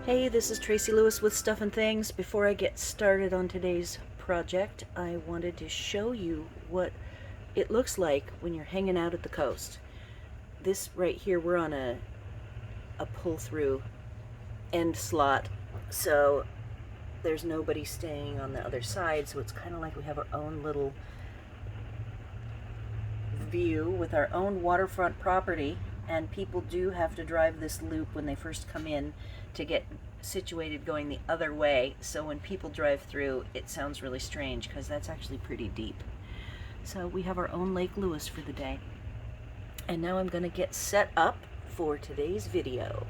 Hey, this is Tracy Lewis with Stuff and Things. Before I get started on today's project, I wanted to show you what it looks like when you're hanging out at the coast. This right here, we're on a pull-through end slot, so there's nobody staying on the other side, so it's kind of like we have our own little view with our own waterfront property, and people do have to drive this loop when they first come in to get situated going the other way. So when people drive through, it sounds really strange because that's actually pretty deep. So we have our own Lake Lewis for the day. And now I'm going to get set up for today's video.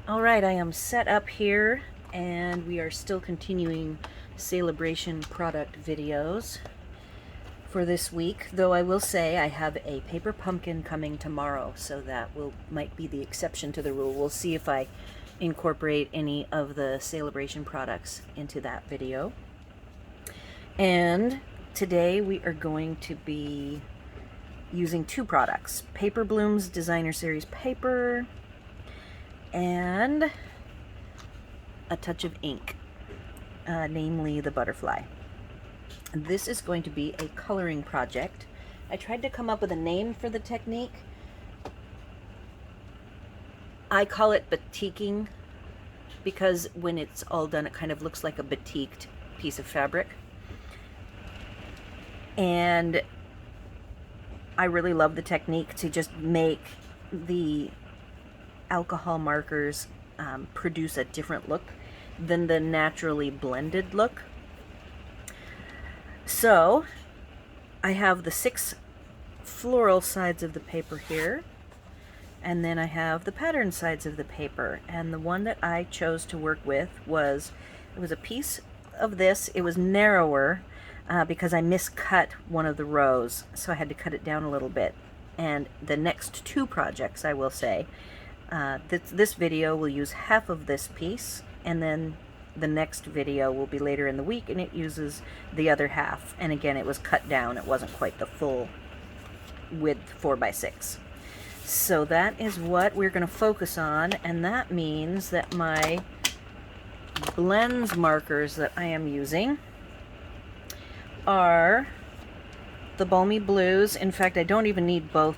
Alright, I am set up here and we are still continuing Sale-A-Bration product videos for this week, though I will say I have a paper pumpkin coming tomorrow, so that might be the exception to the rule. We'll see if I incorporate any of the Sale-A-Bration products into that video. And today we are going to be using two products: Paper Blooms Designer Series paper and a touch of ink, namely the butterfly. This is going to be a coloring project. I tried to come up with a name for the technique. I call it batiking because when it's all done, it kind of looks like a batiked piece of fabric. And I really love the technique to just make the alcohol markers produce a different look than the naturally blended look. So I have the 6 floral sides of the paper here, and then I have the pattern sides of the paper, and the one that I chose to work with was a piece of this. It was narrower because I miscut one of the rows, so I had to cut it down a little bit. And the next two projects, I will say, this video will use half of this piece, and then the next video will be later in the week and it uses the other half. And again, it was cut down. It wasn't quite the full width 4x6. So that is what we're going to focus on, and that means that my blends markers that I am using are the Balmy Blues. In fact, I don't even need both.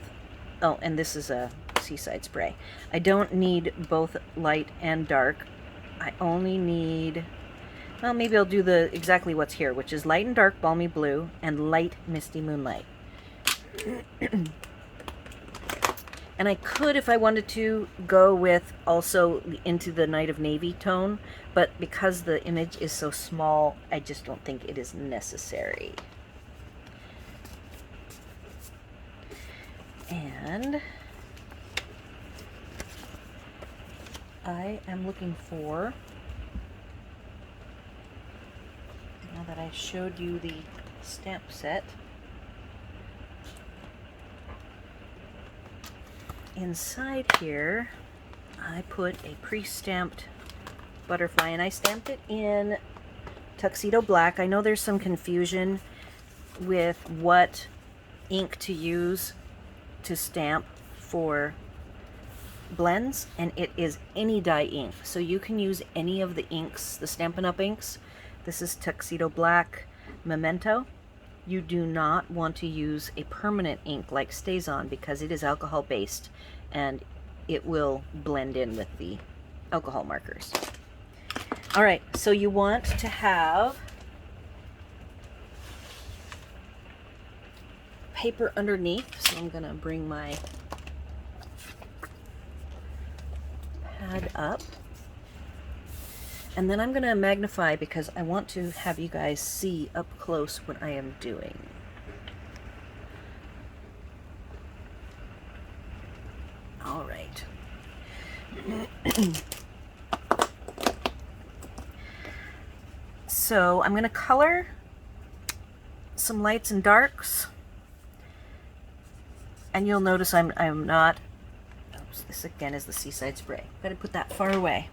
Oh, and this is a Seaside Spray. I don't need both light and dark. I only need, well, maybe I'll do exactly what's here, which is light and dark Balmy Blue and light Misty Moonlight. And I could, if I wanted to, go with also into the Night of Navy tone, but because the image is so small, I just don't think it is necessary. And I am looking for, now that I showed you the stamp set, inside here I put a pre-stamped butterfly, and I stamped it in Tuxedo Black. I know there's some confusion with what ink to use to stamp for blends, and it is any dye ink, so you can use any of the inks, the Stampin' Up inks. This is Tuxedo Black Memento. You do not want to use a permanent ink like StazOn because it is alcohol based and it will blend in with the alcohol markers. Alright, so you want to have paper underneath, so I'm going to bring my pad up, and then I'm going to magnify because I want to have you guys see up close what I am doing. All right. So I'm going to color some lights and darks, and you'll notice I'm not. This again is the Seaside Spray. Got to put that far away.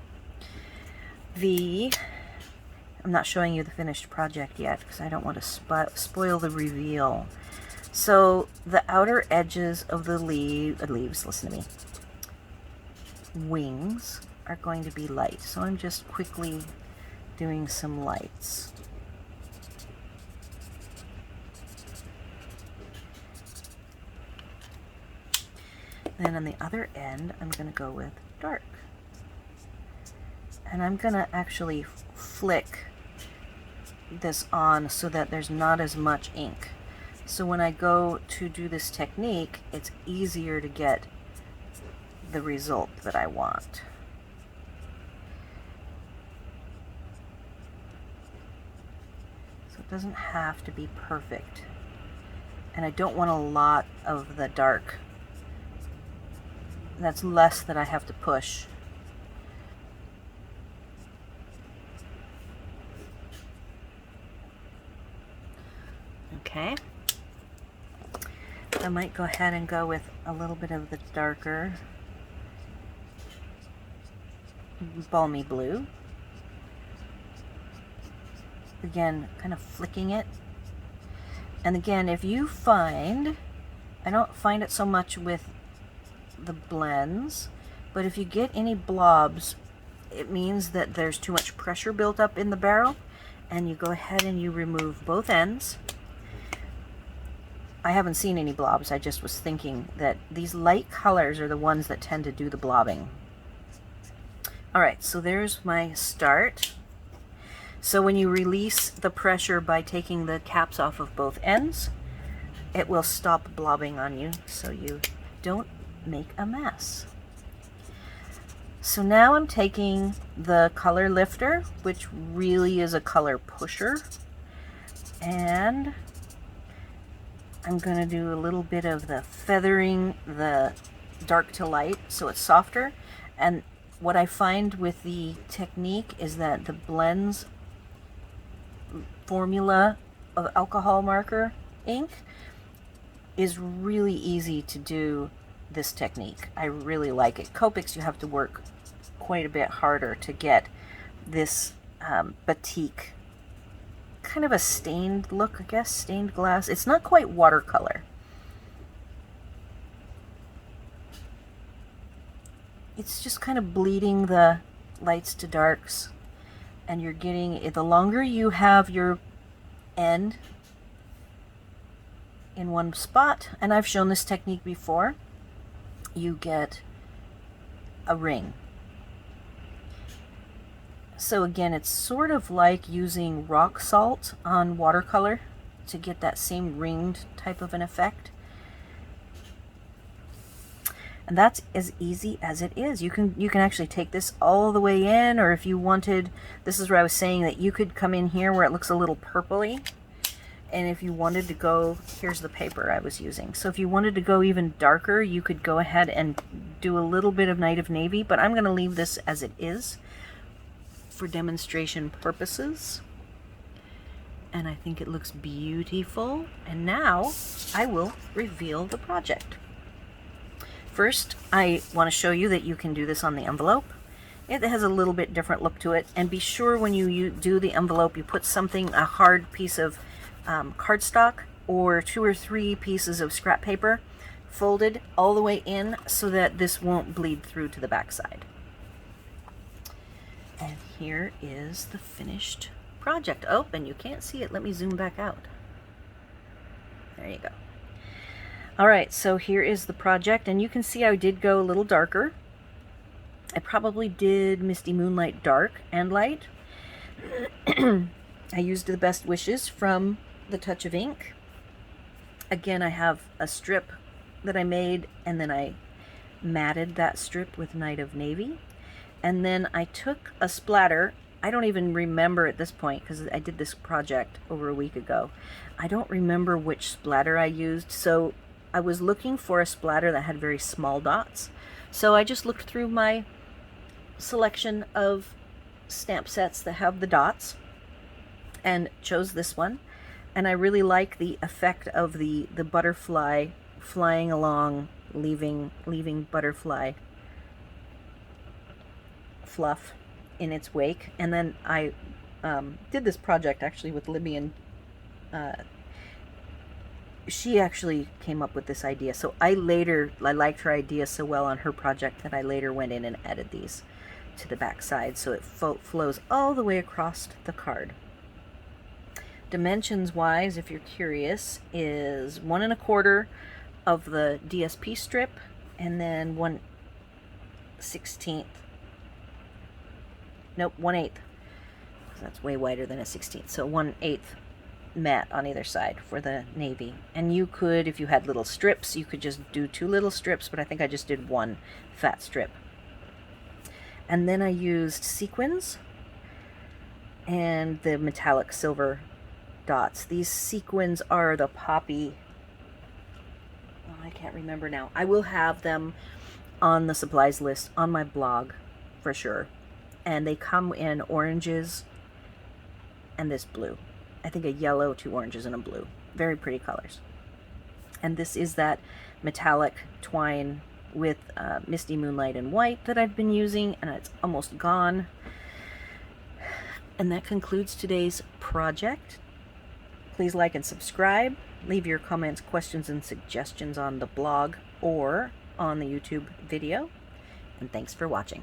I'm not showing you the finished project yet because I don't want to spoil the reveal. So the outer edges of the leaves, listen to me, wings are going to be light. So I'm just quickly doing some lights. Then on the other end, I'm going to go with dark. And I'm going to actually flick this on so that there's not as much ink. So when I go to do this technique, it's easier to get the result that I want. So it doesn't have to be perfect. And I don't want a lot of the dark. That's less that I have to push. Okay. I might go ahead and go with a little bit of the darker balmy blue. Again, kind of flicking it. And again, if you find, I don't find it so much with the blends, but if you get any blobs, it means that there's too much pressure built up in the barrel, and you go ahead and you remove both ends. I haven't seen any blobs, I just was thinking that these light colors are the ones that tend to do the blobbing. Alright, so there's my start. So when you release the pressure by taking the caps off of both ends, it will stop blobbing on you so you don't make a mess. So now I'm taking the color lifter, which really is a color pusher, and I'm going to do a little bit of the feathering the dark to light so it's softer. And what I find with the technique is that the blends formula of alcohol marker ink is really easy to do this technique. I really like it. Copics, you have to work quite a bit harder to get this batik, kind of a stained look, I guess, stained glass. It's not quite watercolor. It's just kind of bleeding the lights to darks, and you're getting, the longer you have your end in one spot, and I've shown this technique before, you get a ring. So again, it's sort of like using rock salt on watercolor to get that same ringed type of an effect. And that's as easy as it is. You can actually take this all the way in, or if you wanted, this is where I was saying that you could come in here where it looks a little purpley. And if you wanted to go, here's the paper I was using. So if you wanted to go even darker, you could go ahead and do a little bit of Night of Navy, but I'm going to leave this as it is for demonstration purposes. And I think it looks beautiful. And now I will reveal the project. First, I want to show you that you can do this on the envelope. It has a little bit different look to it, and be sure when you do the envelope, you put something, a hard piece of cardstock or 2 or 3 pieces of scrap paper folded all the way in so that this won't bleed through to the back side. And here is the finished project. Oh, and you can't see it. Let me zoom back out. There you go. All right, so here is the project, and you can see I did go a little darker. I probably did Misty Moonlight dark and light. I used the Best Wishes from The Touch of Ink. Again, I have a strip that I made, and then I matted that strip with Night of Navy. And then I took a splatter. I don't even remember at this point, because I did this project over a week ago. I don't remember which splatter I used, so I was looking for a splatter that had very small dots. So I just looked through my selection of stamp sets that have the dots and chose this one. And I really like the effect of the butterfly flying along, leaving butterfly fluff in its wake. And then I did this project actually with Libyan she actually came up with this idea. So I liked her idea so well on her project that I later went in and added these to the back side so it flows all the way across the card. Dimensions wise, if you're curious, is 1 1/4 of the DSP strip and then 1/16. Nope, 1/8. That's way wider than a 16th. So 1/8 matte on either side for the navy. And you could, if you had little strips, you could just do 2 little strips, but I think I just did 1 fat strip. And then I used sequins and the metallic silver dots. These sequins are the poppy, oh, I can't remember now. I will have them on the supplies list on my blog for sure. And they come in oranges and this blue. I think a yellow, 2 oranges, and a blue. Very pretty colors. And this is that metallic twine with Misty Moonlight and white that I've been using, and it's almost gone. And that concludes today's project. Please like and subscribe. Leave your comments, questions, and suggestions on the blog or on the YouTube video. And thanks for watching.